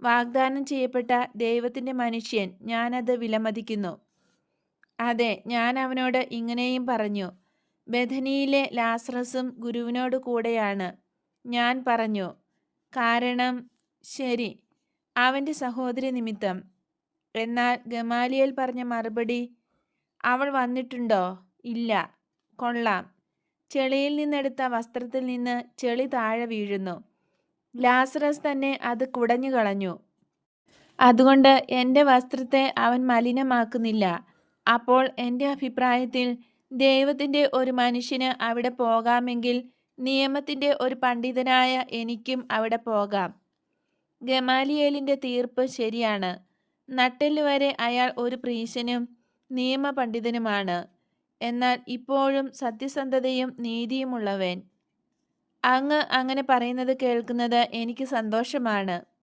വാഗ്ദാനം ചെയ്യപ്പെട്ട ദൈവത്തിന്റെ മനുഷ്യൻ, ഞാനത് വിലമതിക്കുന്നു. അതെ, ഞാൻ അവനോട് ഇങ്ങനെയും പറഞ്ഞു, ബെഥനിയിലെ ലാസറസും ഗുരുവിനോട് കൂടെയാണ്. ഞാൻ പറഞ്ഞു, കാരണം ശരി, അവന്റെ സഹോദരി നിമിത്തം. എന്നാൽ ഗമാലിയേൽ പറഞ്ഞ മറുപടി, അവൾ വന്നിട്ടുണ്ടോ? ഇല്ല. കൊള്ളാം. ചെളിയിൽ നിന്നെടുത്ത വസ്ത്രത്തിൽ നിന്ന് ചെളി താഴെ വീഴുന്നു. ലാസറസ് തന്നെ അത് കുടഞ്ഞു കളഞ്ഞു. അതുകൊണ്ട് എൻ്റെ വസ്ത്രത്തെ അവൻ മലിനമാക്കുന്നില്ല. അപ്പോൾ എൻ്റെ അഭിപ്രായത്തിൽ ദൈവത്തിൻ്റെ ഒരു മനുഷ്യന് അവിടെ പോകാമെങ്കിൽ നിയമത്തിൻ്റെ ഒരു പണ്ഡിതനായ എനിക്കും അവിടെ പോകാം. ഗമാലിയേലിൻ്റെ തീർപ്പ് ശരിയാണ്. നട്ടെല്ലുവരെ അയാൾ ഒരു പ്രീശനും നിയമപണ്ഡിതനുമാണ്. എന്നാൽ ഇപ്പോഴും സത്യസന്ധതയും നീതിയുമുള്ളവൻ. അങ്ങ് അങ്ങനെ പറയുന്നത് കേൾക്കുന്നത് എനിക്ക് സന്തോഷമാണ്.